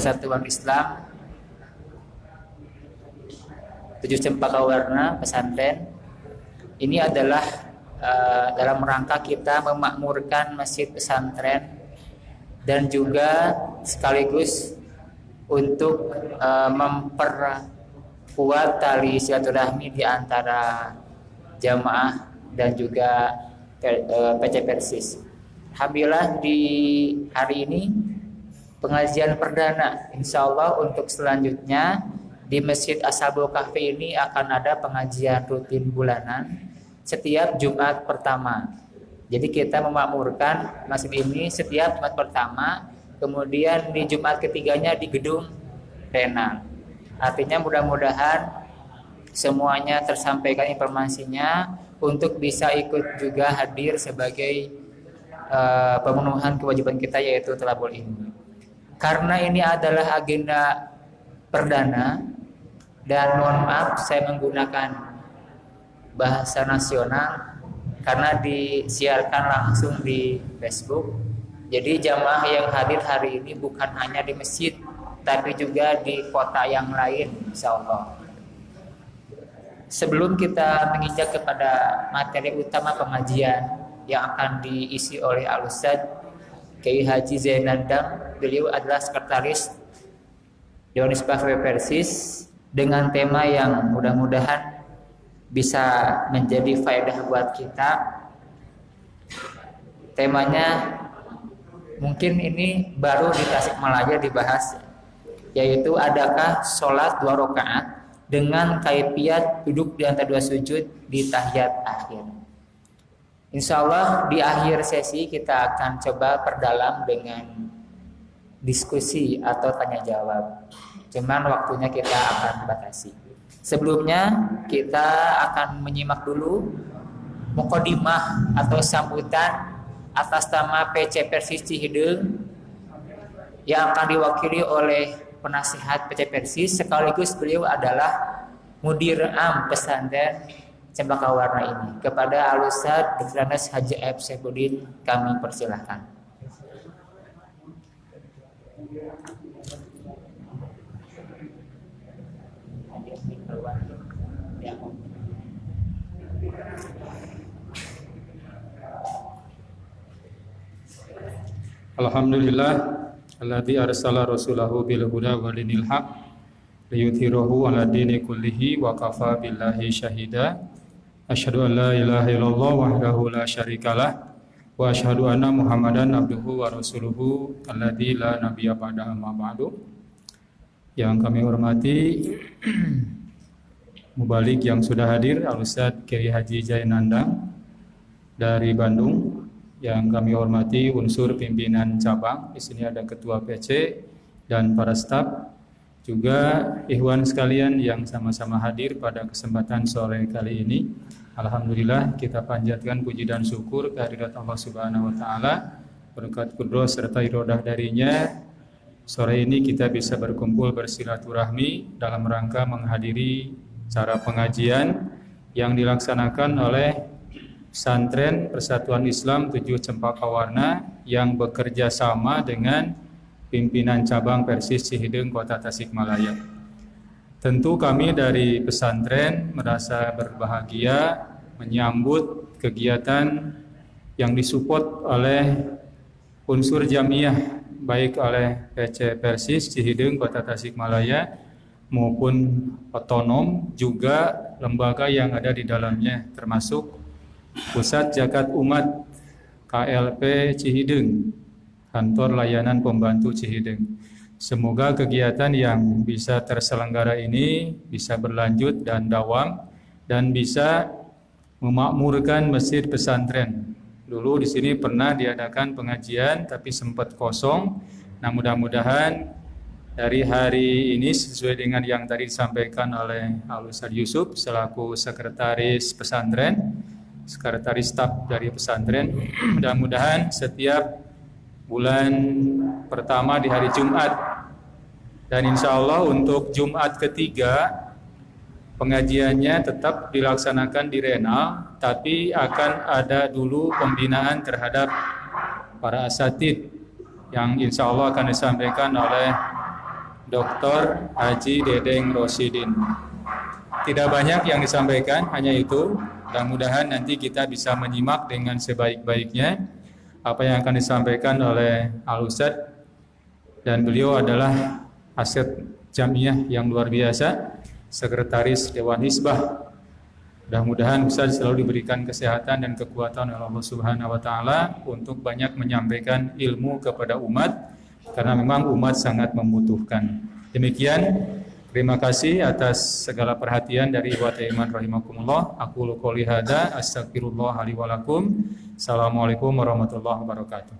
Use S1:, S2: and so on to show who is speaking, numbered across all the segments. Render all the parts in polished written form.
S1: Persatuan Islam 7 Cempaka Warna Pesantren. Ini adalah dalam rangka kita memakmurkan masjid pesantren dan juga sekaligus untuk memperkuat tali silaturahmi di antara jamaah dan juga PC Persis. Alhamdulillah di hari ini pengajian perdana, insya Allah untuk selanjutnya di Masjid Ashabul Kahfi ini akan ada pengajian rutin bulanan setiap Jumat pertama. Jadi kita memakmurkan masjid ini setiap Jumat pertama, kemudian di Jumat ketiganya di gedung Renang. Artinya mudah-mudahan semuanya tersampaikan informasinya untuk bisa ikut juga hadir sebagai pemenuhan kewajiban kita, yaitu thalabul ilmi. Karena ini adalah agenda perdana dan mohon maaf saya menggunakan bahasa nasional karena disiarkan langsung di Facebook. Jadi jamaah yang hadir hari ini bukan hanya di masjid tapi juga di kota yang lain, insya Allah. Sebelum kita menginjak kepada materi utama pengajian yang akan diisi oleh Al-Ustadz Kiai Haji Zainandang, beliau adalah sekretaris Dewan Isbah Persis, dengan tema yang mudah-mudahan bisa menjadi faedah buat kita. Temanya mungkin ini baru di Tasikmalaya dibahas, yaitu adakah sholat 2 rakaat dengan kaifiat duduk di antara 2 sujud di tahiyat akhir. Insya Allah di akhir sesi kita akan coba perdalam dengan diskusi atau tanya jawab. Cuman waktunya kita akan batasi. Sebelumnya kita akan menyimak dulu mukadimah atau sambutan atas nama PC Persis Cihideung yang akan diwakili oleh penasihat PC Persis, sekaligus beliau adalah Mudir Am Pesantren Cempaka Warna ini. Kepada Al-Ustadz Dr. Anas Haji F. Saifuddin kami persilahkan.
S2: Alhamdulillah alladzi arsala rasulahu bil huda wa dinil haq liyudhhirahu 'ala dini kullihi wa kafa billahi syahida. Asyhadu an la ilaha illallah wahdahu la syarikalah wa asyhadu anna Muhammadan abduhu wa rasuluhu alladzi la nabiyya ba'dahu amma ba'du. Yang kami hormati mubalik yang sudah hadir, Al-Ustadz Kiai Haji Zainandang dari Bandung. Yang kami hormati unsur pimpinan cabang, di sini ada ketua PC dan para staf, juga ikhwan sekalian yang sama-sama hadir pada kesempatan sore kali ini. Alhamdulillah kita panjatkan puji dan syukur kehadirat Allah Subhanahu wa taala, berkat kudros serta irodah darinya. Sore ini kita bisa berkumpul bersilaturahmi dalam rangka menghadiri acara pengajian yang dilaksanakan oleh Pesantren Persatuan Islam 7 Cempaka Warna yang bekerja sama dengan pimpinan cabang Persis Cihideung Kota Tasikmalaya. Tentu kami dari pesantren merasa berbahagia menyambut kegiatan yang disupport oleh unsur jamiah, baik oleh PC Persis Cihideung Kota Tasikmalaya maupun otonom, juga lembaga yang ada di dalamnya, termasuk Pusat Zakat Umat KLP Cihideung, Kantor Layanan Pembantu Cihideung. Semoga kegiatan yang bisa terselenggara ini bisa berlanjut dan dawam dan bisa memakmurkan masjid pesantren. Dulu di sini pernah diadakan pengajian tapi sempat kosong. Nah, mudah-mudahan dari hari ini sesuai dengan yang tadi disampaikan oleh Al-Ustadz Yusuf selaku sekretaris pesantren, sekretaris staf dari pesantren, mudah-mudahan setiap bulan pertama di hari Jumat, dan insya Allah untuk Jumat ketiga pengajiannya tetap dilaksanakan di Renal, tapi akan ada dulu pembinaan terhadap para asatid yang insya Allah akan disampaikan oleh Dr. Haji Dedeng Rosidin. Tidak banyak yang disampaikan, hanya itu. Mudah-mudahan nanti kita bisa menyimak dengan sebaik-baiknya apa yang akan disampaikan oleh Al-Ustadz, dan beliau adalah aset jamiah yang luar biasa, sekretaris Dewan Hizbah. Mudah-mudahan Ustadz selalu diberikan kesehatan dan kekuatan oleh Allah Subhanahu wa taala untuk banyak menyampaikan ilmu kepada umat, karena memang umat sangat membutuhkan. Demikian, terima kasih atas segala perhatian dari ikhwati iman rahimakumullah. Aku qouli hadza astaghfirullah li wa lakum. Assalamualaikum warahmatullahi wabarakatuh.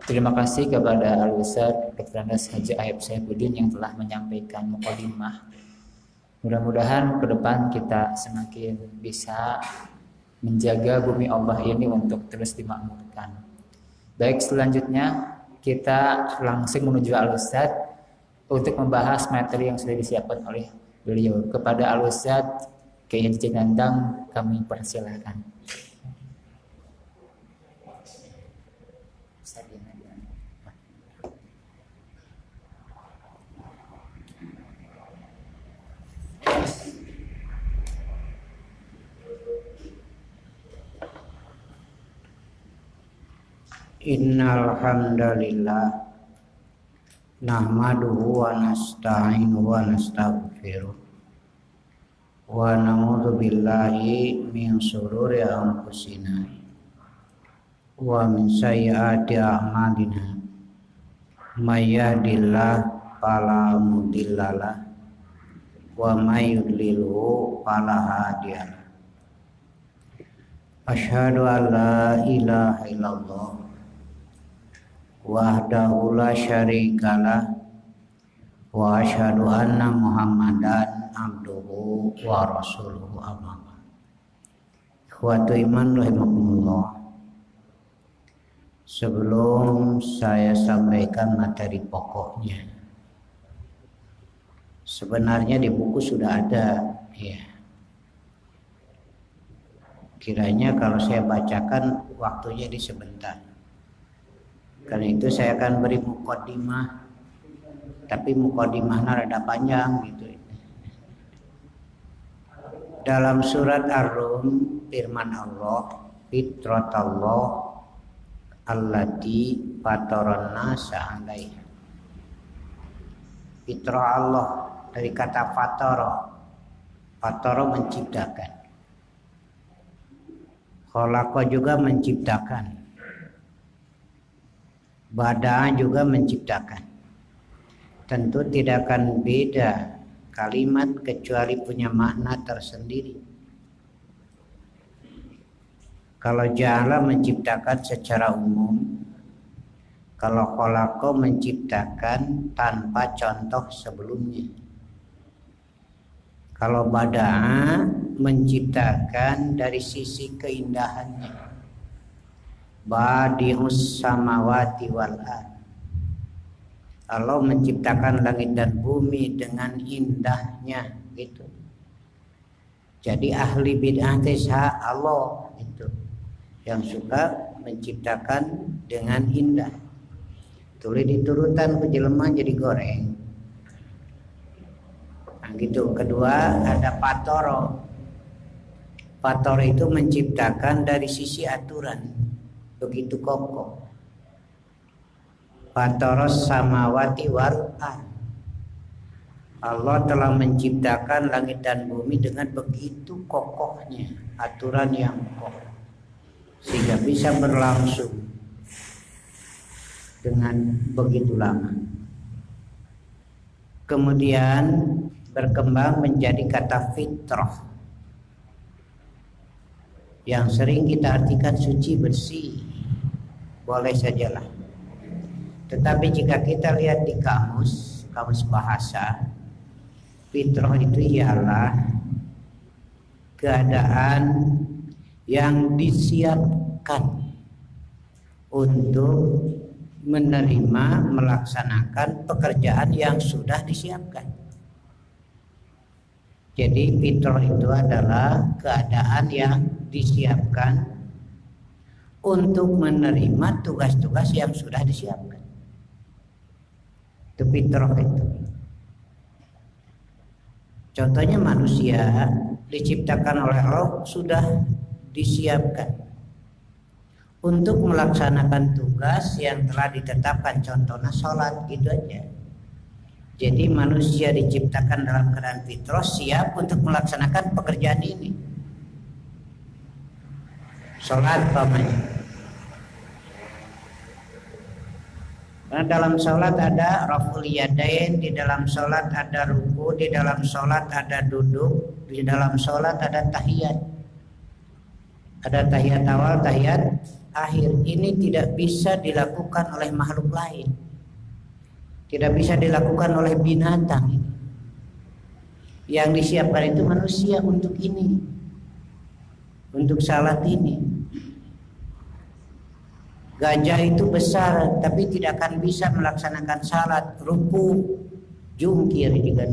S1: Terima kasih kepada Al-Ustadz Dr. Andes Haji Ayub Saifuddin yang telah menyampaikan mukadimah. Mudah-mudahan ke depan kita semakin bisa menjaga bumi Allah ini untuk terus dimakmurkan. Baik, selanjutnya kita langsung menuju Al-Ustadz untuk membahas materi yang sudah disiapkan oleh beliau. Kepada Al-Ustadz Kiai Haji Nandang kami persilakan.
S3: Innal hamdalillah nahmaduhu wa nasta'inuhu wa nastaghfiruh wa na'udzu billahi min shururi anfusina wa min sayyiati a'malina may yahdihillahu fala mudhillalah wa may yudlilhu fala hadiyalah. Asyhadu an la ilaha illallah wahdahu la syarikalah wa asyhadu anna Muhammadan abduhu wa rasuluhu amma ba'd. Ikhwatu iman rahimakumullah. Sebelum saya sampaikan materi pokoknya, sebenarnya di buku sudah ada, ya. Kiranya kalau saya bacakan waktunya di sebentar. Karena itu saya akan beri mukadimah, tapi mukadimahnya rada panjang gitu. Dalam surat Ar-Rum firman Allah, fitratallah allati fataran nasa 'alaiha. Fitrah Allah dari kata fatara. Fatara menciptakan. Khalaqa juga menciptakan. Bada'a juga menciptakan. Tentu tidak akan beda kalimat kecuali punya makna tersendiri. Kalau ja'ala menciptakan secara umum, kalau khalaqa menciptakan tanpa contoh sebelumnya. Kalau bada'a menciptakan dari sisi keindahannya. Badi'us samawati wal ardh. Allah menciptakan langit dan bumi dengan indahnya gitu. Jadi ahli bid'ah tisha Allah itu yang suka menciptakan dengan indah. Tulis diturutan ke jelema jadi goreng. Nah gitu. Kedua ada patoro. Patoro itu menciptakan dari sisi aturan. Begitu kokoh. Fataras samawati wal ardh. Allah telah menciptakan langit dan bumi dengan begitu kokohnya, aturan yang kokoh, sehingga bisa berlangsung dengan begitu lama. Kemudian berkembang menjadi kata fitrah, yang sering kita artikan suci bersih. Boleh sajalah. Tetapi jika kita lihat di kamus bahasa, fitrah itu ialah keadaan yang disiapkan untuk menerima, melaksanakan pekerjaan yang sudah disiapkan. Jadi fitrah itu adalah keadaan yang disiapkan untuk menerima tugas-tugas yang sudah disiapkan. Itu fitrah itu. Contohnya manusia diciptakan oleh Allah sudah disiapkan untuk melaksanakan tugas yang telah ditetapkan, contohnya sholat, gitu aja. Jadi manusia diciptakan dalam keadaan fitrah siap untuk melaksanakan pekerjaan ini. Sholat pamannya. Karena dalam sholat ada raful yadain, di dalam sholat ada ruku, di dalam sholat ada duduk, di dalam sholat ada tahiyat. Ada tahiyat awal, tahiyat akhir. Ini tidak bisa dilakukan oleh makhluk lain. Tidak bisa dilakukan oleh binatang. Yang disiapkan itu manusia untuk ini. Untuk salat ini. Gajah itu besar tapi tidak akan bisa melaksanakan salat, ruku, jungkir juga,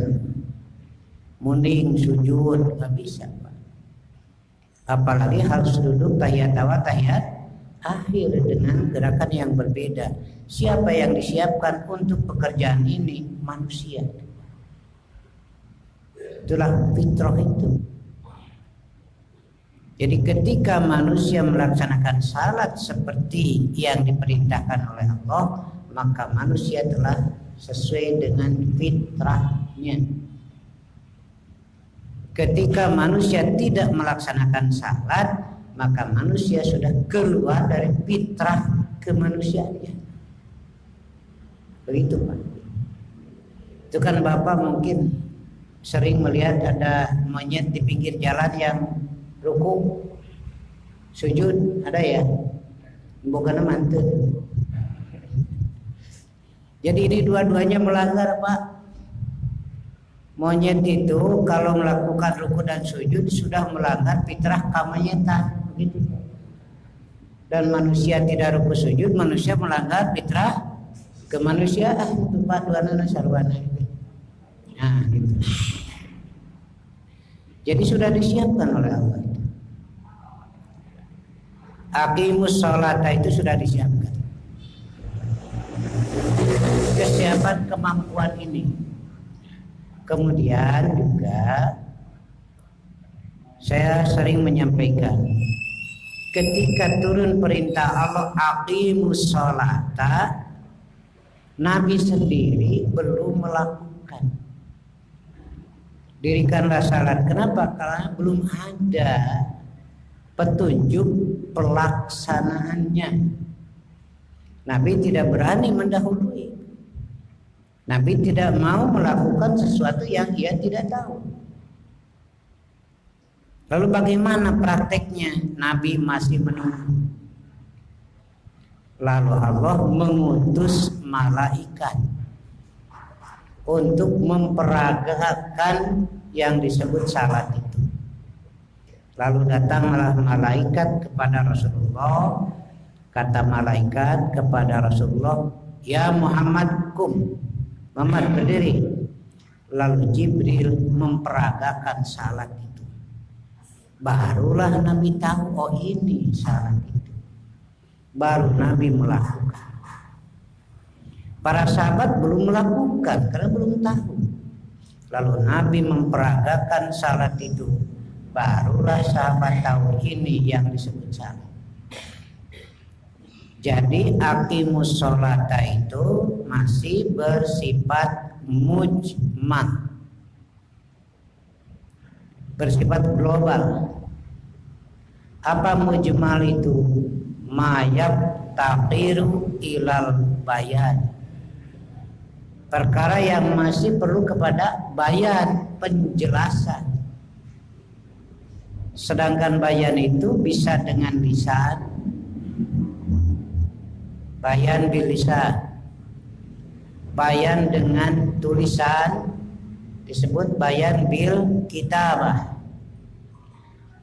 S3: munding, sujud, nggak bisa, Pak. Apalagi harus duduk tahiyat awal, tahiyat akhir dengan gerakan yang berbeda. Siapa yang disiapkan untuk pekerjaan ini? Manusia. Itulah fitrah itu. Jadi ketika manusia melaksanakan salat seperti yang diperintahkan oleh Allah, maka manusia telah sesuai dengan fitrahnya. Ketika manusia tidak melaksanakan salat, maka manusia sudah keluar dari fitrah kemanusiaannya. Begitu, Pak. Itu kan Bapak mungkin sering melihat ada monyet di pinggir jalan yang ruku, sujud, ada ya? Bukan mantu. Jadi ini dua-duanya melanggar, Pak. Monyet itu kalau melakukan ruku dan sujud sudah melanggar fitrah kamanyetan, begitu. Dan manusia tidak ruku sujud, manusia melanggar fitrah kemanusiaan. Itu Pak, dua-duanya sarwana itu. Nah, gitu. Jadi sudah disiapkan oleh Allah. Aqimus sholata itu sudah disiapkan. Kesiapan kemampuan ini. Kemudian juga saya sering menyampaikan, ketika turun perintah Allah aqimus sholata, Nabi sendiri belum melakukan. Dirikanlah salat. Kenapa? Karena belum ada petunjuk pelaksanaannya. Nabi tidak berani mendahului. Nabi tidak mau melakukan sesuatu yang ia tidak tahu. Lalu bagaimana prakteknya? Nabi masih menunggu. Lalu Allah mengutus malaikat untuk memperagakan yang disebut salat itu. Lalu datanglah malaikat kepada Rasulullah. Kata malaikat kepada Rasulullah, "Ya Muhammad, kum." Muhammad berdiri. Lalu Jibril memperagakan salat itu. Barulah Nabi tahu, oh ini salat itu. Baru Nabi melakukan. Para sahabat belum melakukan karena belum tahu. Lalu Nabi memperagakan salat itu. Barulah sahabat tahu ini yang disebut salat. Jadi aqimus sholata itu masih bersifat mujmal, bersifat global. Apa mujmal itu? Mayab taqiru ilal bayan. Perkara yang masih perlu kepada bayan, penjelasan. Sedangkan bayan itu bisa dengan lisan, bayan bil lisan, bayan dengan tulisan disebut bayan bil kitabah,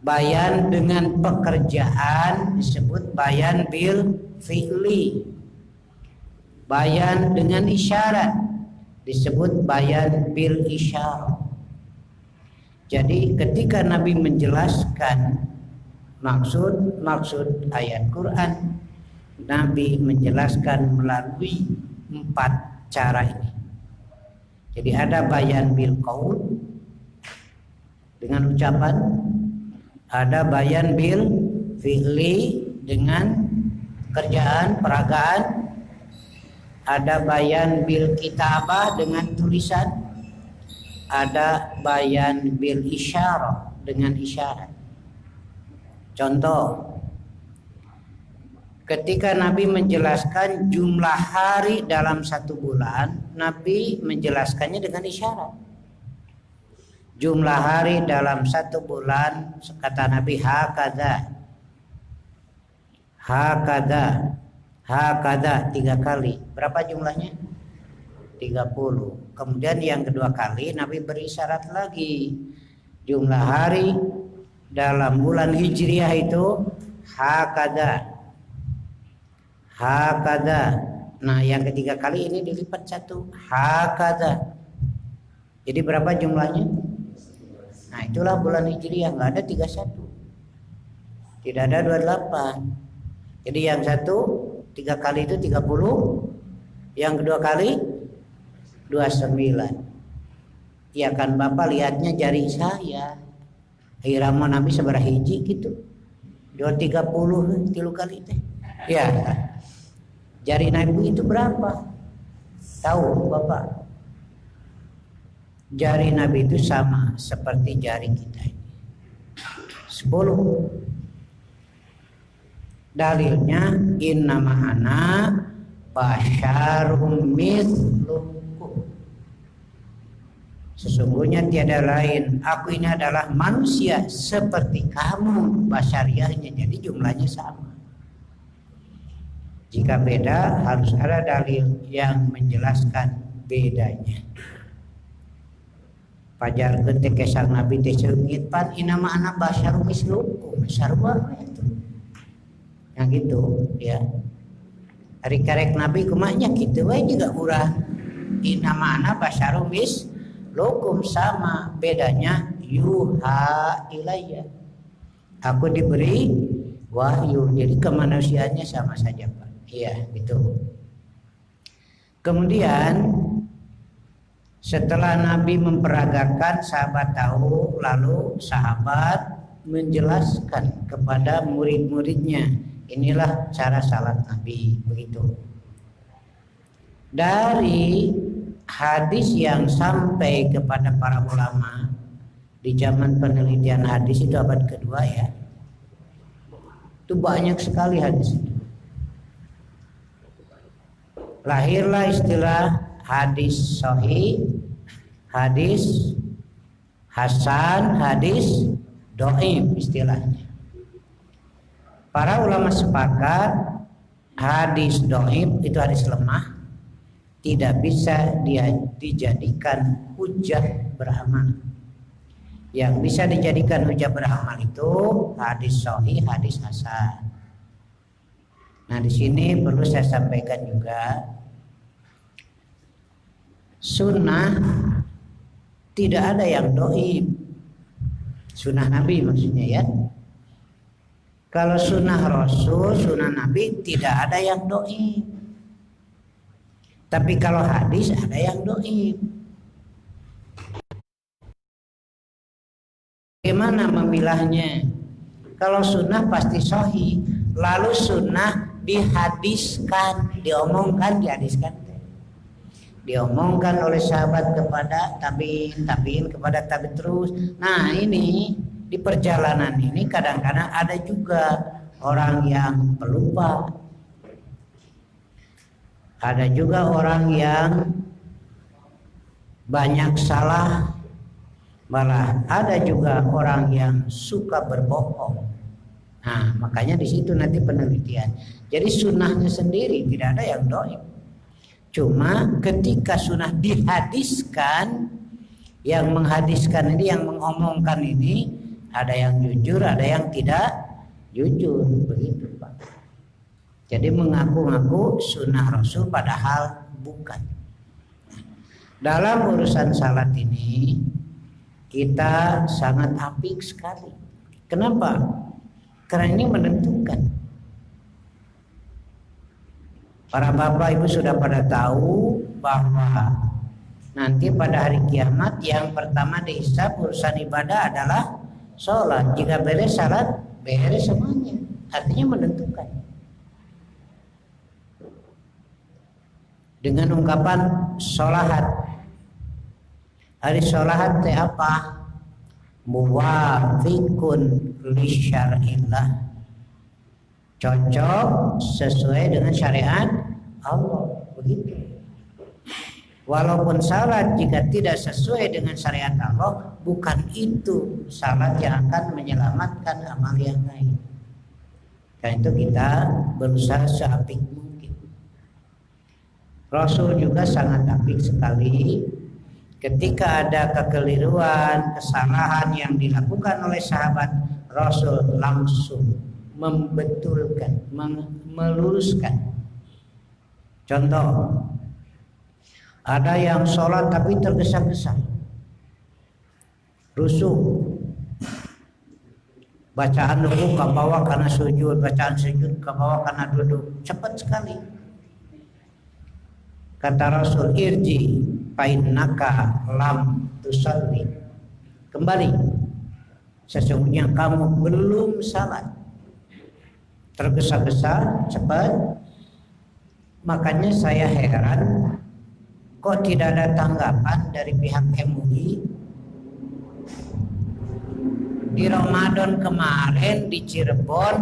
S3: bayan dengan pekerjaan disebut bayan bil fi'li, bayan dengan isyarat disebut bayan bil isyarah. Jadi ketika Nabi menjelaskan maksud ayat Quran, Nabi menjelaskan melalui 4 cara ini. Jadi ada bayan bil qaul dengan ucapan, ada bayan bil fi'li dengan kerjaan, peragaan, ada bayan bil kitabah dengan tulisan, ada bayan bil isyarah dengan isyarat. Contoh, ketika Nabi menjelaskan jumlah hari dalam 1 bulan, Nabi menjelaskannya dengan isyarat. Jumlah hari dalam 1 bulan, kata Nabi, hakadha, hakadha, hakadha 3 kali. Berapa jumlahnya? 30. Kemudian yang kedua kali Nabi beri syarat lagi. Jumlah hari dalam bulan Hijriah itu hakadha, hakadha. Nah yang ketiga kali ini dilipat 1, hakadha. Jadi berapa jumlahnya? Nah itulah bulan Hijriah, nggak ada 31, tidak ada 28. Jadi yang 1 3 kali itu 30, yang kedua kali 29. Ya kan Bapak lihatnya jari saya, irama Nabi seberapa hiji gitu, 230 3 kali teh. Ya, jari Nabi itu berapa? Tahu Bapak? Jari Nabi itu sama seperti jari kita ini, 10. Dalilnya innama ana basyarum mithlukum, sesungguhnya tiada lain, aku ini adalah manusia seperti kamu, basyariahnya, jadi jumlahnya sama. Jika beda harus ada dalil yang menjelaskan bedanya. Pajar ketika sang Nabi teh seungit pan inama anak basyarum mislukum, sarwa itu. Yang gitu ya. Hari karek Nabi kumanya gitu we juga urang. Inama anak basyarum mislukum, sama, bedanya yuha ilayya. Aku diberi wahyu, jadi kemanusiaannya sama saja Pak. Iya, gitu. Kemudian setelah Nabi memperagakan, sahabat tahu, lalu sahabat menjelaskan kepada murid-muridnya, inilah cara salat Nabi, begitu. Dari hadis yang sampai kepada para ulama di zaman penelitian hadis itu abad kedua ya, itu banyak sekali hadis itu. Lahirlah istilah hadis sahih, hadis hasan, hadis dhaif istilahnya. Para ulama sepakat hadis dhaif itu hadis lemah, tidak bisa dijadikan hujah beramal. Yang bisa dijadikan hujah beramal itu hadis sahih, hadis hasan. Nah di sini perlu saya sampaikan juga, sunnah tidak ada yang dhaif. Sunnah Nabi maksudnya ya. Kalau sunnah Rasul, sunnah Nabi tidak ada yang dhaif. Tapi kalau hadis ada yang dhaif. Bagaimana memilahnya? Kalau sunnah pasti sahih, lalu sunnah dihadiskan, diomongkan, dihadiskan. Diomongkan oleh sahabat kepada tabiin, tabiin kepada tabiin terus. Nah ini di perjalanan ini kadang-kadang ada juga orang yang pelupa, ada juga orang yang banyak salah, malah ada juga orang yang suka berbohong. Nah makanya di situ nanti penelitian. Jadi sunnahnya sendiri tidak ada yang dhaif. Cuma ketika sunnah dihadiskan, yang menghadiskan ini, yang mengomongkan ini, ada yang jujur, ada yang tidak jujur, begitu Pak. Jadi mengaku-ngaku sunnah Rasul padahal bukan. Dalam urusan salat ini, kita sangat apik sekali. Kenapa? Karena ini menentukan. Para bapak ibu sudah pada tahu bahwa nanti pada hari kiamat yang pertama dihisab urusan ibadah adalah sholat. Jika beres salat, beres semuanya. Artinya menentukan. Dengan ungkapan sholahat. Hari sholahat itu apa? Muwafiqun li syar'illah, cocok sesuai dengan syariat Allah, begitu. Walaupun salat jika tidak sesuai dengan syariat Allah, bukan itu salat yang akan menyelamatkan amal yang lain. Karena itu kita berusaha seapik mungkin. Rasul juga sangat apik sekali. Ketika ada kekeliruan, kesalahan yang dilakukan oleh sahabat, Rasul langsung membetulkan, meluruskan. Contoh, ada yang sholat tapi tergesa-gesa, rusuh, bacaan ruku ke bawah karena sujud, bacaan sujud ke bawah karena duduk, cepat sekali. Kata Rasul, irji fa'innaka lam tusalli, kembali, sesungguhnya kamu belum salat. Tergesa-gesa, cepat. Makanya saya heran kok tidak ada tanggapan dari pihak MUI. Di Ramadan kemarin di Cirebon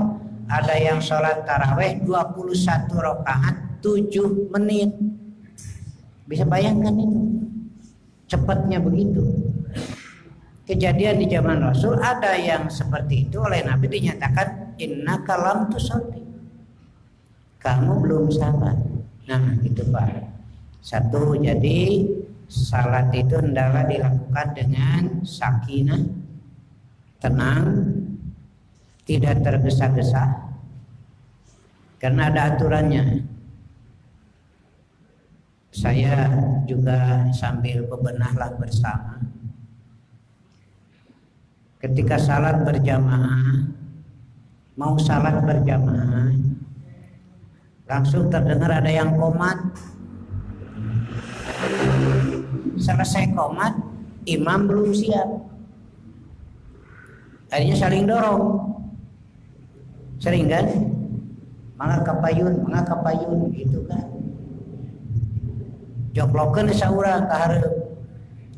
S3: ada yang sholat taraweh 21 rakaat 7 menit. Bisa bayangkan itu, cepatnya begitu. Kejadian di zaman Rasul ada yang seperti itu, oleh Nabi dinyatakan innaka lam tusalli, kamu belum salat. Nah itu Pak. Satu, jadi salat itu hendaklah dilakukan dengan sakinah, tenang, tidak tergesa-gesa, karena ada aturannya. Saya juga sambil bebenahlah bersama. Ketika salat berjamaah, mau salat berjamaah, langsung terdengar ada yang qomat. Selesai qomat, imam belum siap. Akhirnya saling dorong. Sering kan? Mangga kapayun gitu kan. Jonglokeun saurang ka hareup.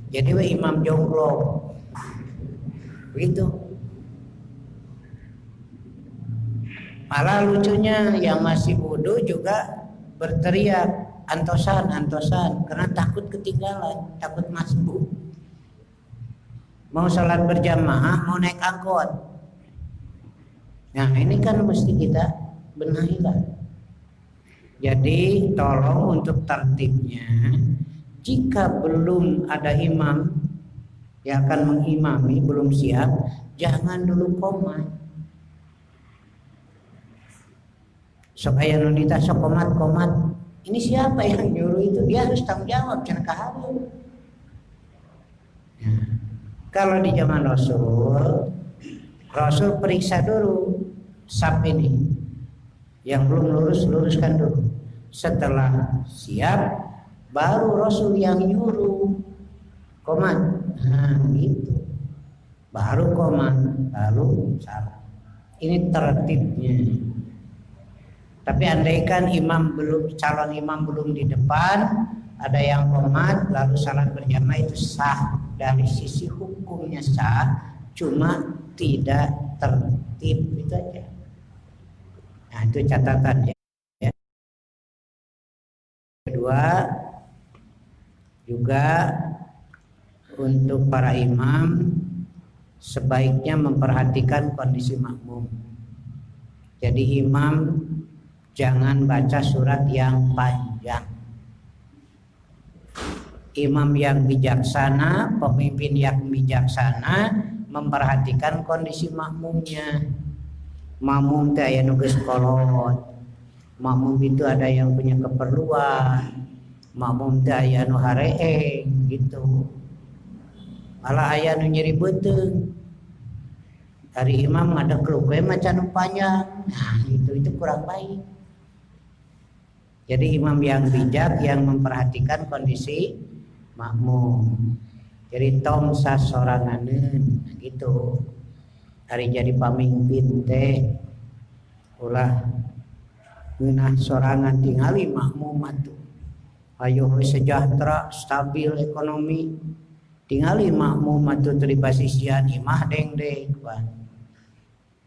S3: Jadi we imam jongklok. Begitu. Malah lucunya yang masih wudu juga berteriak antosan karena takut ketinggalan, takut masbuk. Mau salat berjamaah, mau naik angkot. Nah, ini kan mesti kita benahi lah. Jadi tolong untuk tertibnya, jika belum ada imam yang akan mengimami, belum siap, jangan dulu qomat. Supaya nundita sok qomat. Ini siapa yang nyuruh itu? Dia harus tanggung jawab, jangan kaharu. Nah, kalau di zaman Rasul periksa dulu saf ini. Yang belum luruskan dulu. Setelah siap, baru Rasul yang nyuruh qomat. Nah, gitu. Baru qomat, lalu salat. Ini tertibnya. Tapi andaikan calon imam belum di depan, ada yang qomat, lalu salat berjamaah, itu sah. Dari sisi hukumnya sah, cuma tidak tertib, itu aja. Nah, itu catatannya. Ya. Kedua, juga untuk para imam sebaiknya memperhatikan kondisi makmum. Jadi imam jangan baca surat yang panjang. Imam yang bijaksana, pemimpin yang bijaksana memperhatikan kondisi makmumnya. Makmum itu aya nu geus kolot. Makmum itu ada yang punya keperluan. Makmum itu aya nu hareeng gitu. malah aya nu nyeri beuteung. Hari imam ada keluh macan panjang. Nah, itu kurang baik. Jadi imam yang bijak yang memperhatikan kondisi makmum. Jadi tong sasoranganeun gitu. Hari jadi pamimpin teh ulah ngeunah sorangan tingali makmum atuh. Ayo sejahtera, stabil ekonomi. Tingali makmum atuh teu dipasisian imah dengdeng.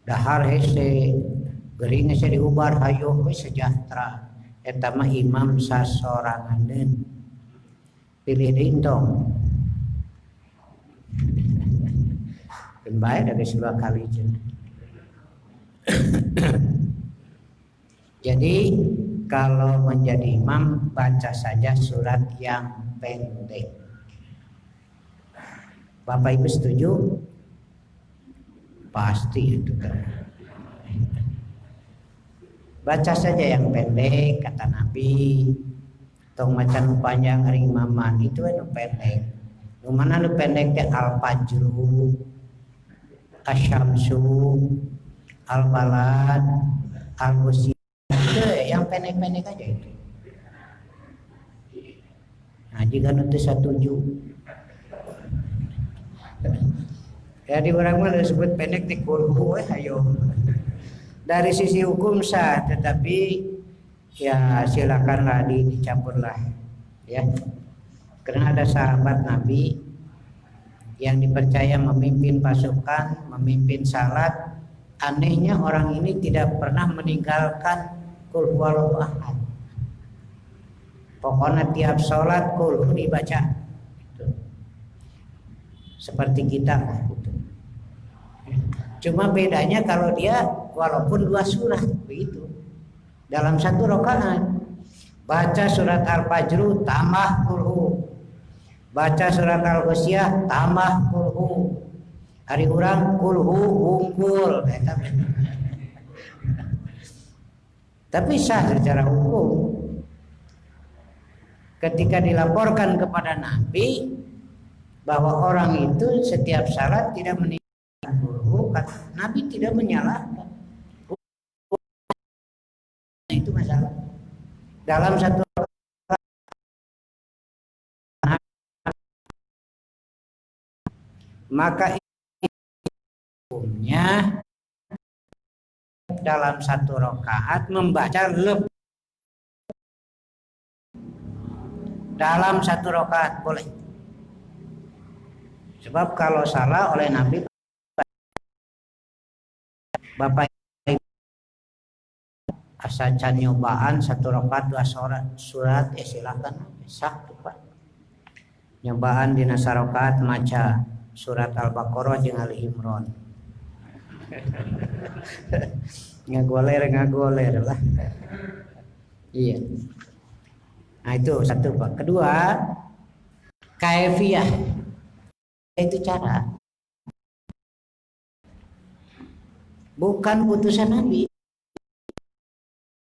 S3: Dahar hese gering hese diubar hayo we sejahtera. Eta mah imam sasoranganeun. Pilih deui tong. Keun bae da geus 2 kali cenah. Jadi kalau menjadi imam baca saja surat yang pendek. Bapak Ibu setuju? Pasti itu kan. Baca saja yang pendek kata Nabi. Tong macan panjang hari imaman itu anu pendek. Nu mana nu pendek teh al-fajru, asyamsu, al-balad, al-musi. Itu yang pendek-pendek aja itu. Nah, jika nanti setuju. Ya di orang mah disebut pendek di kulhu ayo. Dari sisi hukum sah, tetapi ya silakanlah dicampurlah ya. Karena ada sahabat Nabi yang dipercaya memimpin pasukan, memimpin salat. Anehnya orang ini tidak pernah meninggalkan qul huwallahu ahad. Pokoknya tiap sholat qul dibaca. Gitu. Seperti kita lah gitu. Cuma bedanya kalau dia walaupun 2 surat begitu. Dalam 1 rakaat baca surat Al-Fajr tambah qul. Baca surat Al-Ghasyiyah tambah qul. Hari urang qul hungkul. Tapi sah secara hukum. Ketika dilaporkan kepada Nabi bahwa orang itu setiap salat tidak meninggalkan qul, Nabi tidak menyalahkan. Itu masalah. Dalam 1 maka hukumnya dalam 1 rakaat membaca dalam 1 rakaat boleh. Sebab kalau salah oleh Nabi Bapak asa can nyobaan 1 rakaat 2 surat ya silakan sah tuh Pak. Nyobaan dina sarakaat maca surat Al-Baqarah jeung Ali Imran. ngagoler lah. Iya. Nah itu 1 Pak. Kedua, kaifiyah. Itu cara. Bukan putusan Nabi.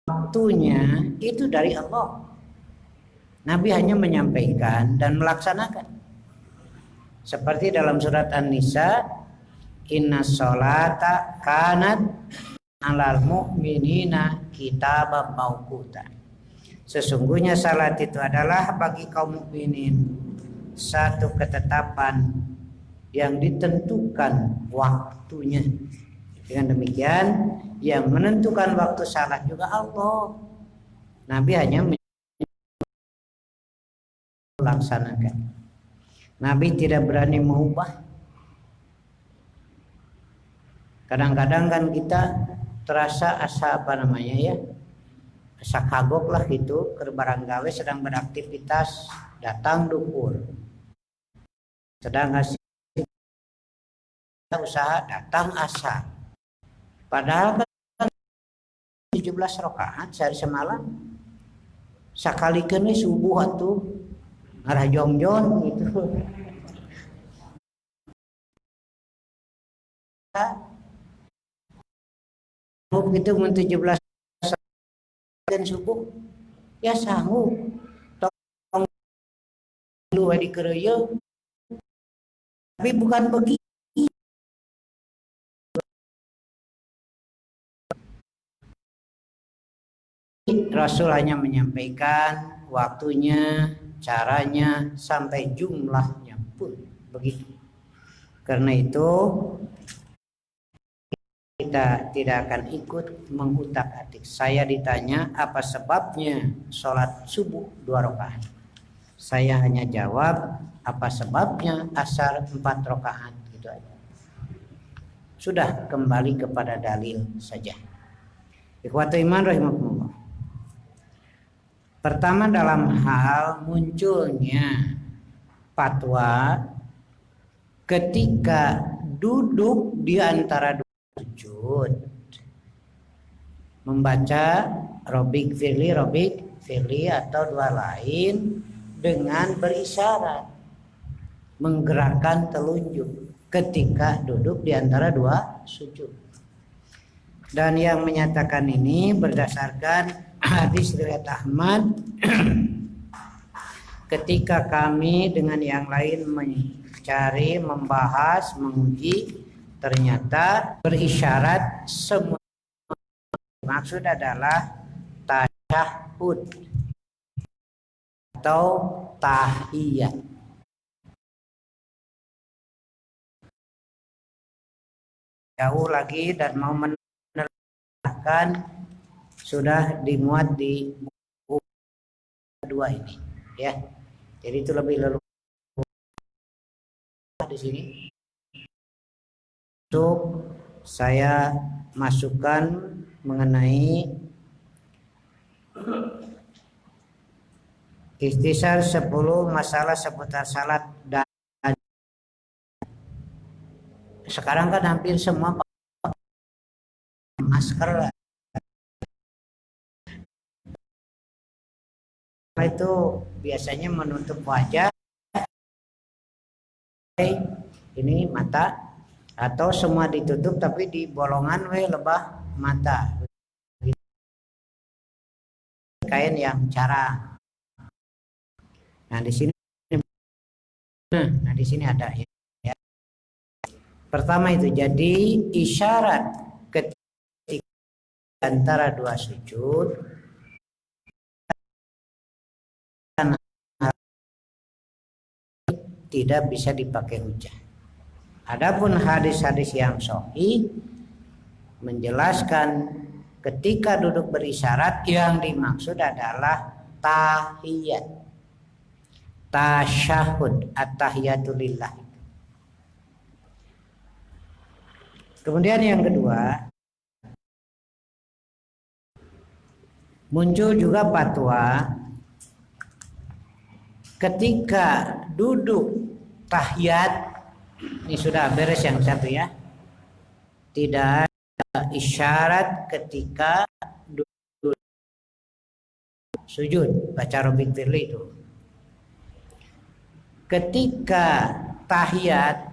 S3: Waktunya itu dari Allah. Nabi hanya menyampaikan dan melaksanakan. Seperti dalam surat An-Nisa, inna sholata kanat alal mu'minina kitaban mauquta. Sesungguhnya salat itu adalah bagi kaum mukminin satu ketetapan yang ditentukan waktunya. Dengan demikian yang menentukan waktu salat juga Allah. Nabi hanya melaksanakan. Nabi tidak berani mengubah. Kadang-kadang kan kita terasa asa asa kagok lah gitu, keur barang gawe sedang beraktivitas datang dukur. Sedang ngasih usaha datang asa. Padahal kan 17 rakaat sehari semalam. Sakalikeun we subuh atuh ngarah jongjon gitu. Itu mun 17 dan subuh ya sanggup tong lu di keureuyeung Tapi bukan begitu. Rasul hanya menyampaikan waktunya, caranya, sampai jumlahnya pun begitu. Karena itu kita tidak akan ikut mengutak-atik. Saya ditanya apa sebabnya sholat subuh 2 rakaat. Saya hanya jawab apa sebabnya asar 4 rakaat, gitu aja. Sudah, kembali kepada dalil saja. Ikhwatul iman rahimakumullah. Pertama, dalam hal munculnya fatwa ketika duduk di antara dua sujud, membaca Robik Firli atau dua lain dengan berisyarat, menggerakkan telunjuk ketika duduk di antara dua sujud. Dan yang menyatakan ini berdasarkan hadis riwayat Ahmad ketika kami dengan yang lain mencari, membahas, menguji, ternyata berisyarat semua. Maksud adalah tasyahud atau tahiyat. Jauh lagi dan mau menerangkan sudah dimuat di buku kedua ini, ya. Jadi itu lebih leluhur di sini. Untuk saya masukkan mengenai ikhtisar 10 masalah seputar salat. Dan sekarang kan hampir semua masker lah. Itu biasanya menutup wajah, ini mata, atau semua ditutup tapi di bolongan lebah mata, kain yang cara. Nah di sini ada ya. Pertama itu jadi isyarat ketika antara dua sujud tidak bisa dipakai hujah. Adapun hadis-hadis yang sahih menjelaskan ketika duduk berisyarat yang dimaksud adalah tahiyat, tasyahud, at-tahiyatulillah. Kemudian yang kedua, muncul juga fatwa ketika duduk tahiyat. Ini sudah beres yang satu ya. Tidak ada isyarat ketika duduk sujud baca Robik Firli itu. Ketika tahiyat,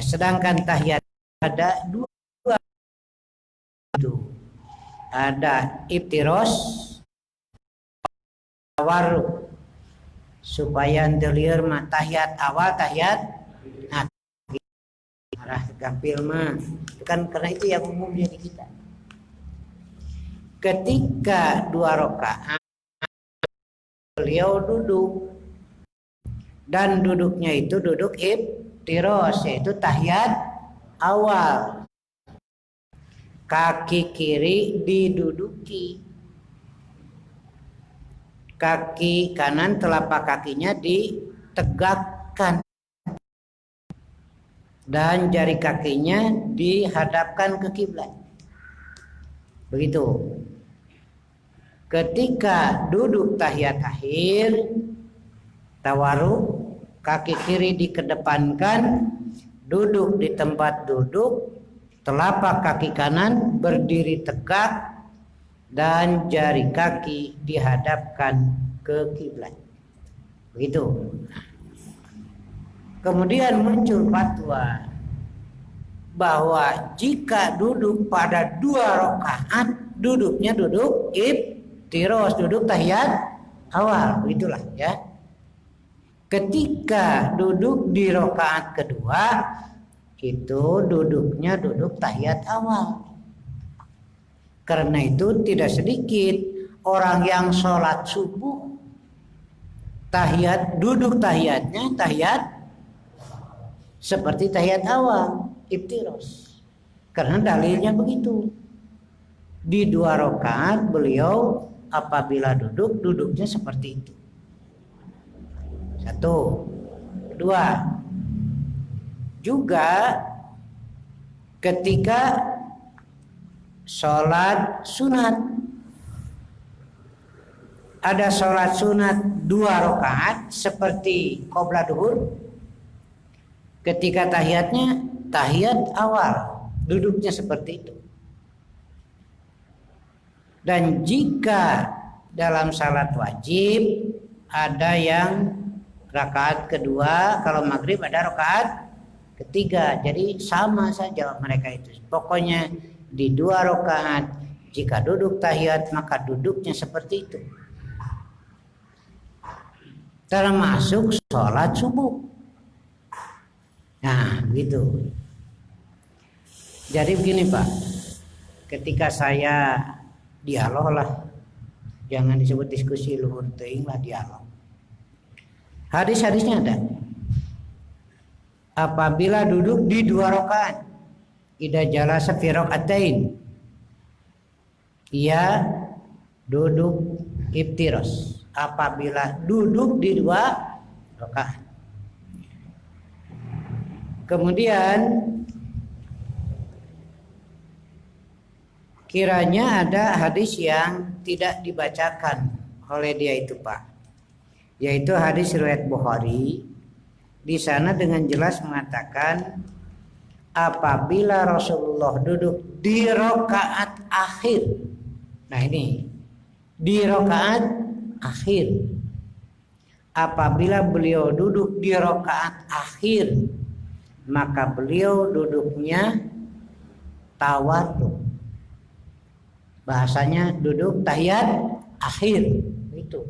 S3: sedangkan tahiyat ada dua itu. Ada iftiros, tawarruk, supaya delir mah tahiyat awal, tahiyat arah gampil mah kan, karena itu yang umumnya di kita. Ketika 2 rakaat beliau duduk, dan duduknya itu duduk iftiros, yaitu tahiyat awal. Kaki kiri diduduki, kaki kanan telapak kakinya ditegakkan, dan jari kakinya dihadapkan ke kiblat. Begitu. Ketika duduk tahiyat akhir, tawarruk, kaki kiri dikedepankan, duduk di tempat duduk, telapak kaki kanan berdiri tegak, dan jari kaki dihadapkan ke kiblat. Begitu. Kemudian muncul fatwa bahwa jika duduk pada 2 rakaat, duduknya duduk iftiros, duduk tahiyat awal, begitulah ya. Ketika duduk di rakaat kedua itu duduknya duduk tahiyat awal. Karena itu tidak sedikit orang yang sholat subuh tahiyat duduk tahiyatnya tahiyat seperti tahiyat awal iftiros. Karena dalilnya begitu. Di 2 rakaat beliau apabila duduk duduknya seperti itu. 1, 2. Juga ketika sholat sunat, ada sholat sunat 2 rakaat seperti qobla duhur, ketika tahiyatnya tahiyat awal duduknya seperti itu. Dan jika dalam salat wajib ada yang rakaat kedua, kalau maghrib ada rakaat ketiga, jadi sama saja mereka itu. Pokoknya di 2 rakaat jika duduk tahiyat maka duduknya seperti itu. Termasuk sholat subuh. Nah, gitu. Jadi begini Pak, ketika saya dialog lah, jangan disebut diskusi, luhur teuing lah dialog. Hadis-hadisnya ada. Apabila duduk di 2 rakaat, idza jalasa fi rakaatain, ia duduk iftiros. Apabila duduk di 2 rakaat. Kemudian kiranya ada hadis yang tidak dibacakan oleh dia itu Pak, yaitu hadis riwayat Bukhari. Di sana dengan jelas mengatakan apabila Rasulullah duduk di rakaat akhir. Nah ini di rakaat akhir. Apabila beliau duduk di rakaat akhir, maka beliau duduknya tawadhu. Bahasanya duduk tahiyat akhir itu.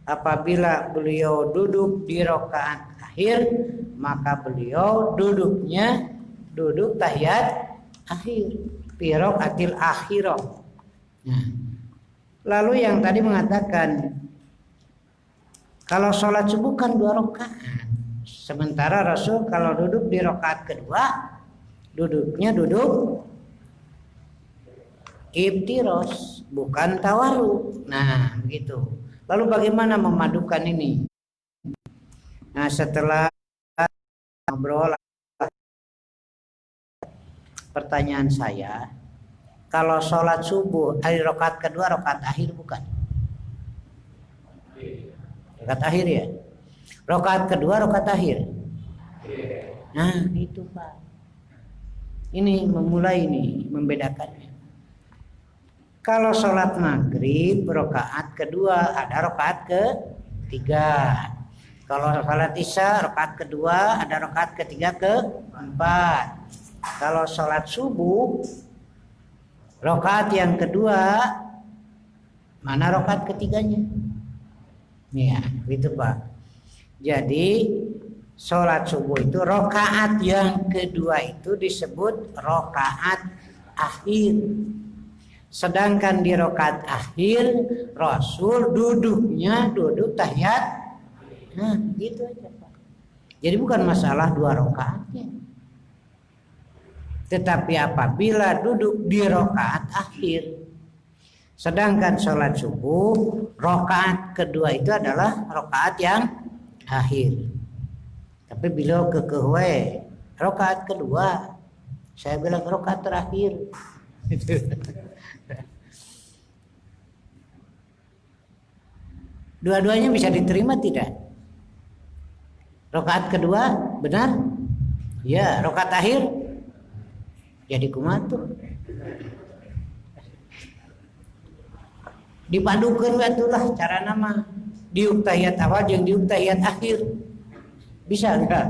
S3: Apabila beliau duduk di rakaat akhir, maka beliau duduknya duduk tahiyat akhir, fi rakaatil akhirah. Nah, lalu yang tadi mengatakan kalau sholat subuh kan 2 rakaat, sementara Rasul kalau duduk di rakaat kedua duduknya duduk iftiros, bukan tawarruk. Nah, begitu. Lalu bagaimana memadukan ini? Nah, setelah ngobrol, pertanyaan saya, kalau sholat subuh hari rakaat kedua rakaat akhir bukan? Rakaat akhir ya? Rakaat kedua rakaat akhir. Nah, itu Pak. Ini memulai ini membedakannya. Kalau sholat maghrib rakaat kedua ada rakaat ketiga. Kalau sholat isya rakaat kedua ada rakaat ketiga keempat. Kalau sholat subuh rakaat yang kedua mana rakaat ketiganya? Ya, gitu Pak. Jadi sholat subuh itu rakaat yang kedua itu disebut rakaat akhir. Sedangkan di rakaat akhir Rasul duduknya duduk tahiyat. Nah, gitu aja Pak. Jadi bukan masalah 2 rakaatnya. Tetapi apabila duduk di rakaat akhir, sedangkan sholat subuh rakaat kedua itu adalah rakaat yang akhir. Tapi beliau kekehwe rakaat kedua, saya bilang rakaat terakhir. Dua-duanya bisa diterima tidak? Rakaat kedua benar? Ya, rakaat akhir jadi kumatur. Dipadukeun batulah cara nama diuk tahiyat awal jeung diuk tahiyat akhir. Bisa enggak?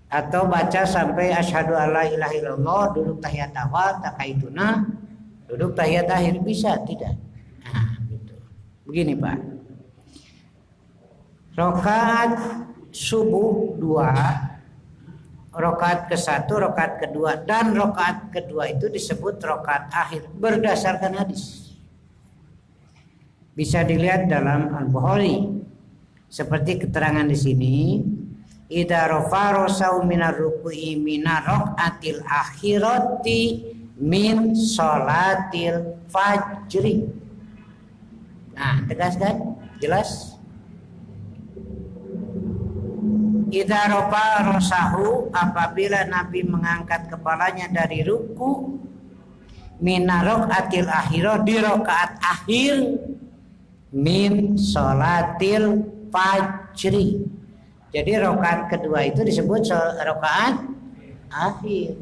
S3: Atau baca sampai asyhadu alla ilaha illallah duduk tahiyat awal takaituna duduk tahiyat akhir, bisa tidak? Nah, gitu. Begini Pak. Rakaat subuh 2, rakaat ke-1, rakaat kedua, dan rakaat kedua itu disebut rakaat akhir berdasarkan hadis. Bisa dilihat dalam Al-Bukhari. Seperti keterangan di sini, idza rafa rasau minar ruku'i minar rakaatil akhirati min sholatil fajri. Nah, tegas kan? Jelas? Idza rafa rasahu, apabila Nabi mengangkat kepalanya dari ruku minar rakaatil akhirah, di rakaat akhir min sholatil fajri. Jadi rakaat kedua itu disebut rakaat akhir.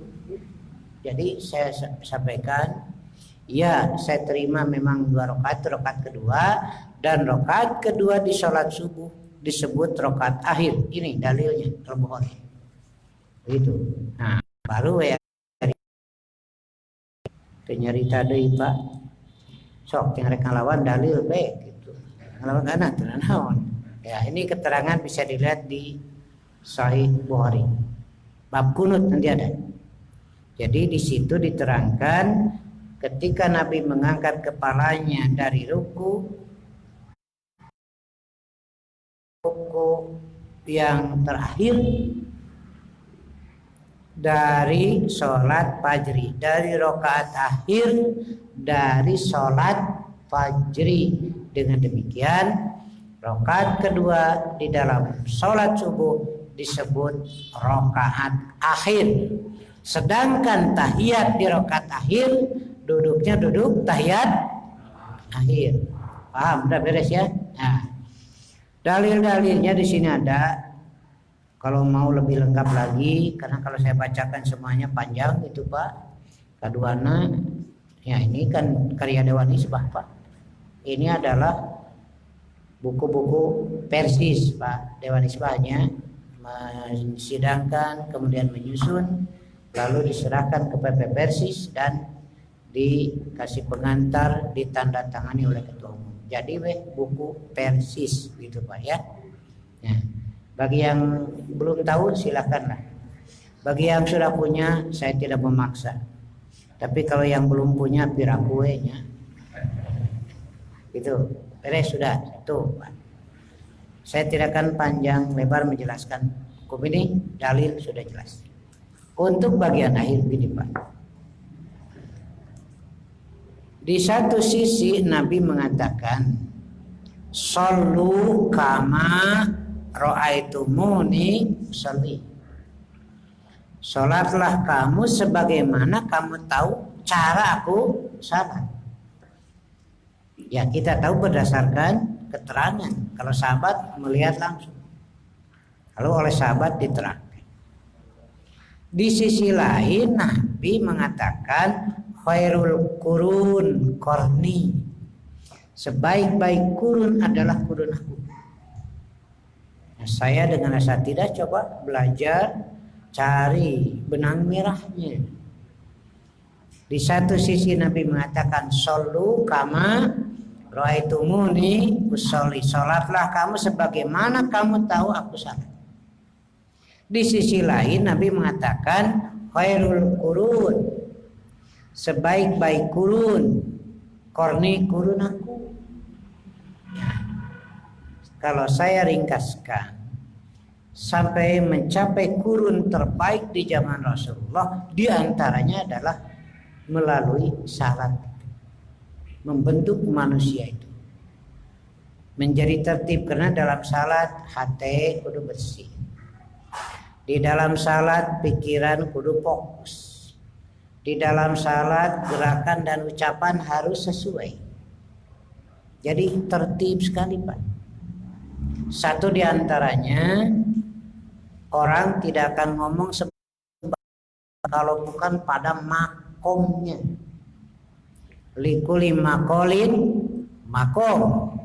S3: Jadi saya sampaikan, ya saya terima memang 2 rakaat, rakaat kedua, dan rakaat kedua di sholat subuh disebut rakaat akhir. Ini dalilnya Al-Bukhari. Itu. Nah, baru ya penyerita deui Pak. Sok yang rek ngalawan dalil bae gitu. Ngalawan kana teu naon. Ya, ini keterangan bisa dilihat di Sahih Bukhari. Bab kunut nanti ada. Jadi di situ diterangkan ketika Nabi mengangkat kepalanya dari ruku yang terakhir dari sholat fajri, dari rakaat akhir dari sholat fajri. Dengan demikian rakaat kedua di dalam sholat subuh disebut rakaat akhir. Sedangkan tahiyat di rakaat akhir duduknya duduk tahiyat akhir. Paham? Udah beres ya? Nah, dalil-dalilnya di sini ada. Kalau mau lebih lengkap lagi, karena kalau saya bacakan semuanya panjang itu Pak. Kaduana, ya ini kan karya Dewan Isbah Pak. Ini adalah buku-buku Persis Pak. Dewan Isbahnya mensidangkan, kemudian menyusun, lalu diserahkan ke PP Persis dan dikasih pengantar, ditandatangani oleh ketua umum. Jadi buku Persis gitu Pak ya. Nah, bagi yang belum tahu silakanlah. Bagi yang sudah punya saya tidak memaksa. Tapi kalau yang belum punya pirakuenya. Itu beres sudah itu Pak. Saya tidak akan panjang lebar menjelaskan hukum ini, dalil sudah jelas. Untuk bagian akhir ini Pak. Di satu sisi Nabi mengatakan shollu kama ra'aitumuni sholli. Salatlah kamu sebagaimana kamu tahu cara aku salat. Ya kita tahu berdasarkan keterangan. Kalau sahabat melihat langsung. Kalau oleh sahabat diterangkan. Di sisi lain Nabi mengatakan khairul kurun korni. Sebaik-baik kurun adalah kurun aku. Nah, saya dengan asatidah coba belajar cari benang merahnya. Di satu sisi Nabi mengatakan shollu kama ra'aitumuni usolli. Salatlah kamu sebagaimana kamu tahu aku salat. Di sisi lain Nabi mengatakan khairul kurun. Sebaik-baik kurun korni kurun aku. Kalau saya ringkaskan sampai mencapai kurun terbaik di zaman Rasulullah, di antaranya adalah melalui salat, membentuk manusia itu menjadi tertib. Karena dalam salat hati kudu bersih, di dalam salat pikiran kudu fokus, di dalam salat gerakan dan ucapan harus sesuai. Jadi tertib sekali Pak. Satu di antaranya, orang tidak akan ngomong kalau bukan pada makomnya. Likuli makolin makom.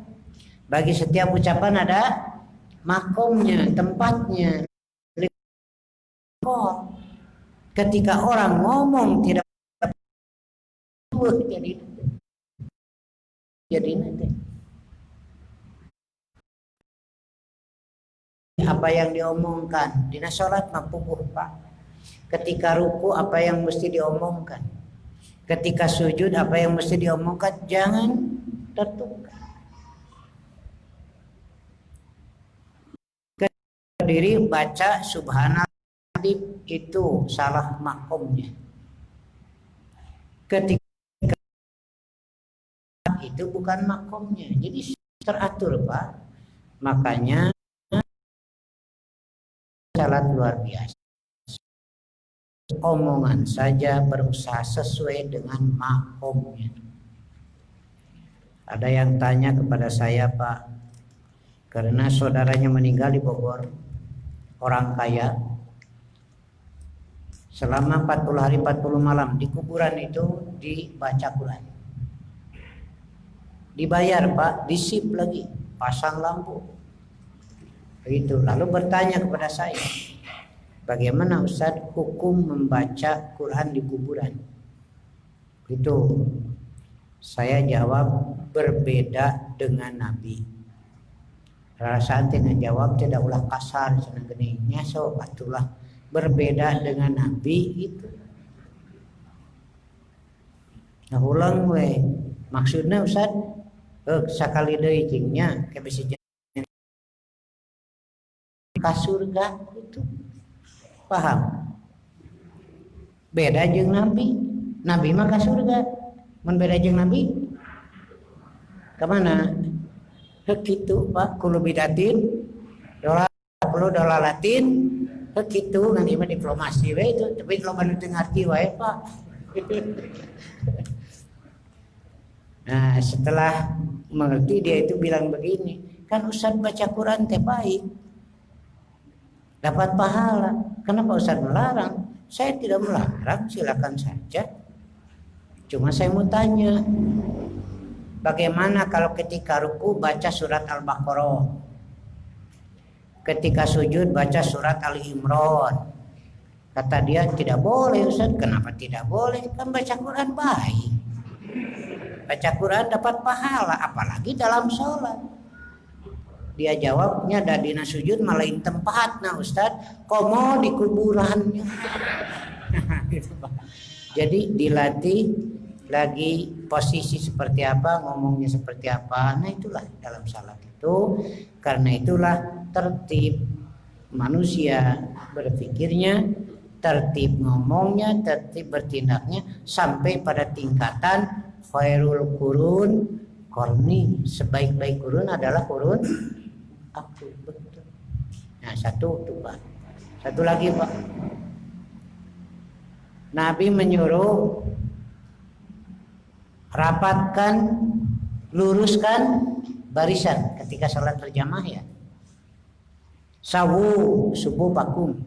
S3: Bagi setiap ucapan ada makomnya, tempatnya. Ketika orang ngomong tidak jadi nanti apa yang diomongkan. Dina sholat mah puguh Pak. Ketika ruku apa yang mesti diomongkan. Ketika sujud apa yang mesti diomongkan. Jangan tertukar. Berdiri baca subhanallah itu salah makomnya. Ketika itu bukan makomnya. Jadi teratur Pak. Makanya salat luar biasa. Omongan saja berusaha sesuai dengan makomnya. Ada yang tanya kepada saya Pak, karena saudaranya meninggal di Bogor, orang kaya, selama 40 hari 40 malam di kuburan itu dibaca Quran. Dibayar Pak, disip lagi, pasang lampu. Begitu. Lalu bertanya kepada saya, bagaimana Ustaz hukum membaca Quran di kuburan? Itu saya jawab berbeda dengan Nabi. Rasaan tina jawab tidak ulah kasar cenah geuning nya sok atulah berbeda dengan Nabi itu. Nah ulang we maksudnya Ustaz sakali deui cing nya ke bisi ka surga itu. Paham? Beda jeung Nabi. Nabi mah ka surga. Mun beda jeung Nabi ka mana? Hekitu Pak kulo bidatin dolar kulo dolalatin hekitu ngan ieu diplomasi we itu tapi loba nu teu ngarti wae Pak. Nah, setelah mengerti dia itu bilang begini, kan Ustaz baca Quran teh baik. Dapat pahala. Kenapa Ustaz melarang? Saya tidak melarang, silakan saja. Cuma saya mau tanya, bagaimana kalau ketika ruku baca surat Al-Baqarah? Ketika sujud baca surat Ali-Imran. Kata dia tidak boleh Ustaz. Kenapa tidak boleh? Kan baca Quran baik. Baca Quran dapat pahala, apalagi dalam sholat. Dia jawabnya dadina sujud malain tempatna Ustaz. Komo di kuburannya. Jadi dilatih lagi posisi seperti apa, ngomongnya seperti apa. Nah itulah dalam salat itu. Karena itulah tertib manusia berpikirnya, tertib ngomongnya, tertib bertindaknya sampai pada tingkatan khairul qurun qarni. Sebaik-baik kurun adalah kurun aku. Betul. Nah satu tuh Pak. Satu lagi Pak. Nabi menyuruh rapatkan, luruskan barisan ketika sholat berjamaah ya. Sawu subuh bakum.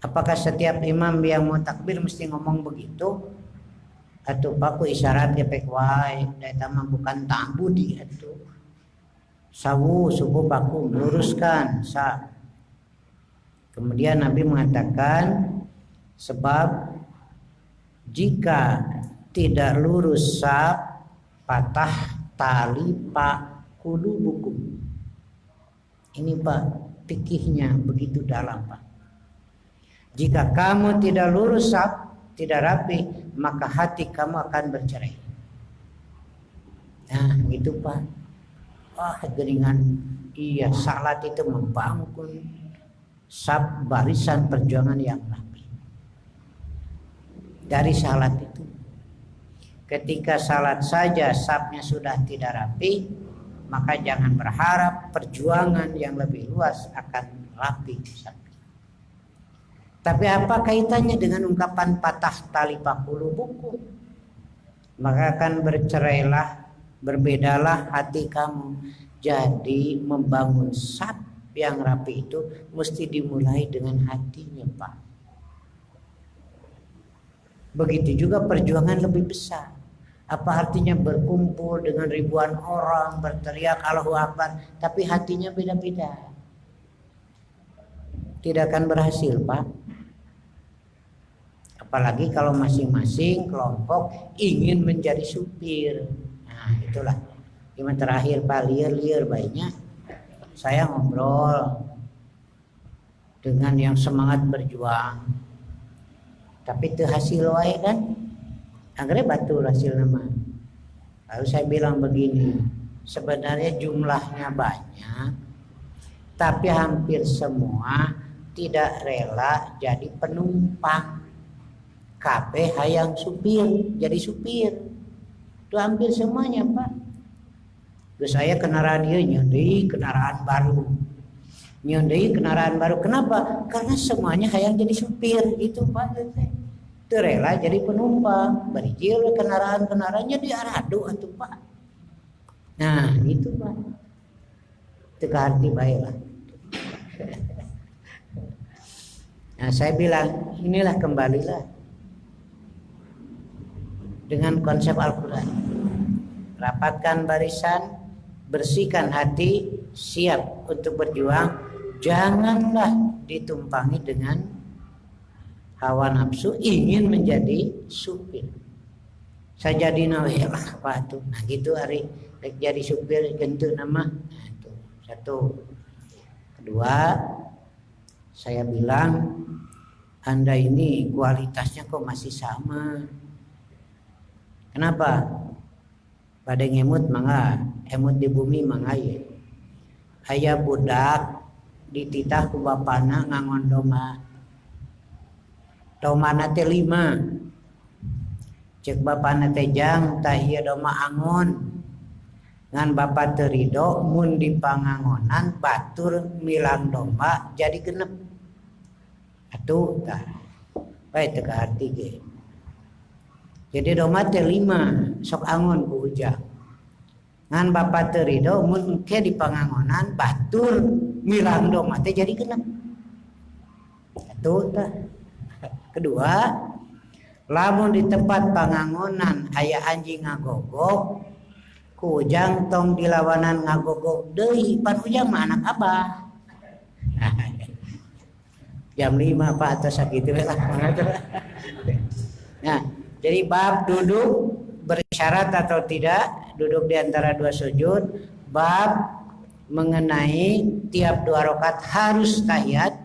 S3: Apakah setiap imam yang mau takbir mesti ngomong begitu? Atau paku isyarat gepek wae, eta mah bukan ta'budi atuh. Sawu subuh bakum, luruskan sa. Kemudian Nabi mengatakan sebab jika tidak lurus saf patah tali pak qulubukum. Ini Pak fikihnya begitu dalam Pak. Jika kamu tidak lurus saf, tidak rapi, maka hati kamu akan bercerai. Nah gitu Pak. Geringan iya salat itu membangun saf barisan perjuangan yang rapi. Dari salat itu, ketika salat saja safnya sudah tidak rapi, maka jangan berharap perjuangan yang lebih luas akan rapi. Tapi apa kaitannya dengan ungkapan patah tali pakulu buku? Maka akan bercerailah, berbedalah hati kamu. Jadi membangun saf yang rapi itu mesti dimulai dengan hatinya Pak. Begitu juga perjuangan lebih besar. Apa artinya berkumpul dengan ribuan orang berteriak Allahu Akbar, tapi hatinya beda-beda? Tidak akan berhasil Pak. Apalagi kalau masing-masing kelompok ingin menjadi supir. Nah itulah. Gimana terakhir Pak liar-liar baiknya. Saya ngobrol dengan yang semangat berjuang, tapi itu hasil wae kan, akhirnya batur hasil nama. Lalu saya bilang begini, sebenarnya jumlahnya banyak, tapi hampir semua tidak rela jadi penumpang. Kabeh hayang supir, jadi supir. Itu hampir semuanya, Pak. Terus saya kendaraan ieu nyeudeui kendaraan baru. Nyeudeui kendaraan baru. Kenapa? Karena semuanya hayang jadi supir gitu, Pak. Itu rela jadi penumpang. Barijil kendaraan-kendaraannya diaradu atuh, Pak. Nah, gitu, Pak. Itu arti baiklah. Nah, saya bilang, inilah kembalilah dengan konsep Al-Quran. Rapatkan barisan, bersihkan hati, siap untuk berjuang. Janganlah ditumpangi dengan hawa nafsu ingin menjadi supir. Saya jadi nawelah Pak tuh. Nah gitu hari jadi supir gentu nama. Nah, itu satu. Kedua, saya bilang Anda ini kualitasnya kok masih sama. Kenapa? Pada ngemut mangga, emut di bumi mangga ya. Aya budak dititah ku bapana ngangon doma. Domana teh 5. Cek bapana teh jang tah ieu doma angon. Ngan bapa teu ridho mun dipangangonan batur milang domba jadi genep. Atuh tah. Bae teu arti ge. Jadi domba teh 5 sok angon ku ujang. Ngan bapa teu ridho mun engke dipangangonan batur milang domba teh jadi genep. Atuh tah. Kedua, lamun di tempat pangangonan aya anjing ngagogok, ku ujang tong dilawanan ngagogok deui, pan ujang mah anak abah. Jam 5 Pak atau sakitu lah. Nah, jadi bab duduk bersyarat atau tidak, duduk di antara dua sujud, bab mengenai tiap 2 rakaat harus tahiyat.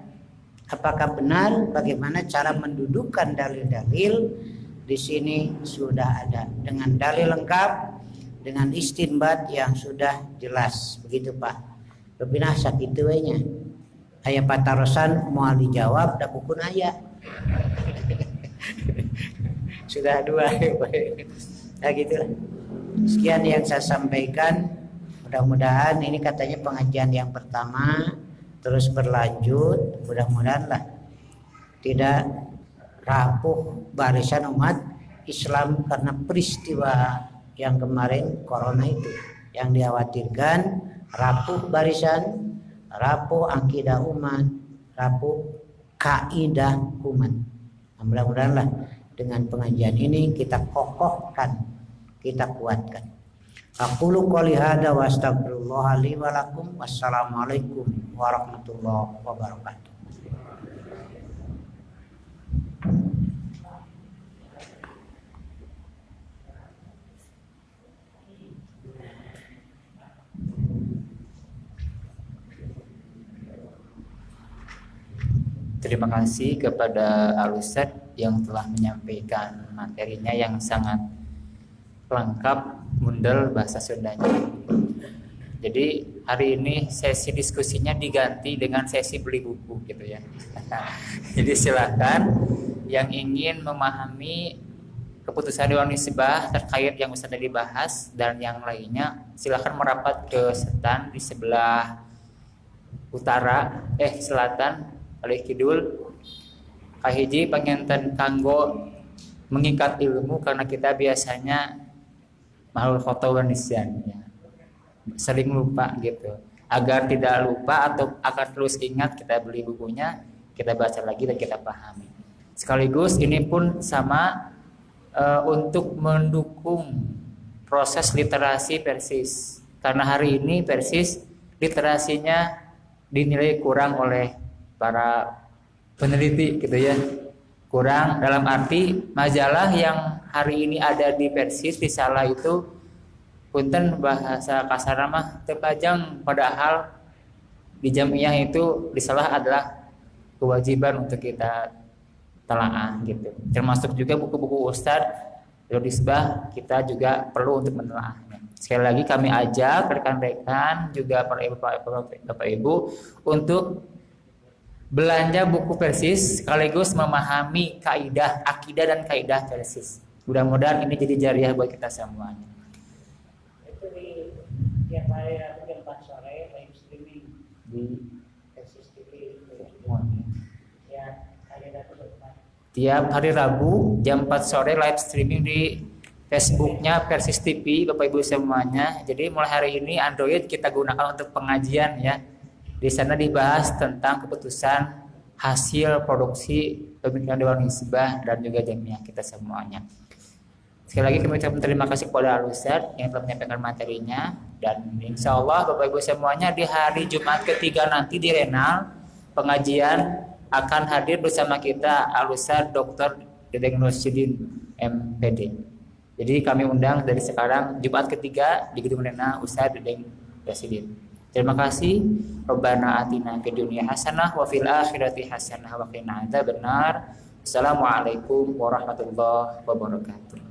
S3: Apakah benar? Bagaimana cara mendudukkan dalil-dalil? Di sini sudah ada dengan dalil lengkap, dengan istinbat yang sudah jelas. Begitu Pak. Lebih sakitu we nya. Aya patarosan moal dijawab da pupun aya. Sudah 2. Nah gitulah. Sekian yang saya sampaikan. Mudah-mudahan ini katanya pengajian yang pertama. Terus berlanjut, mudah-mudahan lah tidak rapuh barisan umat Islam karena peristiwa yang kemarin corona itu yang dikhawatirkan rapuh barisan, rapuh akidah umat, rapuh kaidah umat. Nah, mudah-mudahan lah dengan pengajian ini kita kokohkan, kita kuatkan. Aqulu qouli hadza wa astaghfirullah li wa lakum. Wassalamualaikum warahmatullahi wabarakatuh.
S1: Terima kasih kepada Al-Ustadz yang telah menyampaikan materinya yang sangat lengkap, mundel bahasa Sundanya. Jadi hari ini sesi diskusinya diganti dengan sesi beli buku gitu ya. Jadi silakan yang ingin memahami keputusan Dewan Nisbah terkait yang Ustadz tadi bahas dan yang lainnya, silakan merapat ke setan di sebelah selatan oleh kidul. Kahiji pangenten kanggo mengikat ilmu karena kita biasanya makhluk khotowan nisyan ya. Sering lupa gitu. Agar tidak lupa atau agar terus ingat, kita beli bukunya, kita baca lagi dan kita pahami. Sekaligus ini pun sama untuk mendukung proses literasi Persis. Karena hari ini Persis literasinya dinilai kurang oleh para peneliti gitu ya. Kurang dalam arti majalah yang hari ini ada di Persis di Salah itu punten bahasa kasar mah terpajang, padahal di Jamiah itu di Salah adalah kewajiban untuk kita telaah gitu. Termasuk juga buku-buku Ustadz Yudhisbah kita juga perlu untuk menelaahnya. Sekali lagi kami ajak rekan-rekan juga para ibu, bapak ibu untuk belanja buku Persis sekaligus memahami kaidah akidah dan kaidah Persis. Mudah-mudahan ini jadi jariah buat kita semuanya.
S3: Itu di tiap hari Rabu jam 4 sore live streaming
S1: Di
S3: Persis TV. Ya, hari Rabu depan.
S1: tiap hari Rabu jam 4 sore live streaming di Facebooknya Persis TV, Bapak Ibu semuanya. Jadi mulai hari ini Android kita gunakan untuk pengajian ya. Di sana dibahas tentang keputusan hasil produksi pemilihan Dewan Hizbah dan juga jamiah kita semuanya. Sekali lagi kami ucapkan terima kasih kepada Al-Ustadz yang telah menyampaikan materinya, dan insya Allah Bapak Ibu semuanya di hari Jumat ketiga nanti di Renal pengajian akan hadir bersama kita Al-Ustadz Dr. Dedeng Nursyidin MPD. Jadi kami undang dari sekarang Jumat ketiga di Gedung Renal Ustadz Dedeng Nursyidin. Terima kasih. Rabbana atina fid dunya hasanah wa fil akhirati hasanah wa qina adzabannar. Assalamualaikum warahmatullahi wabarakatuh.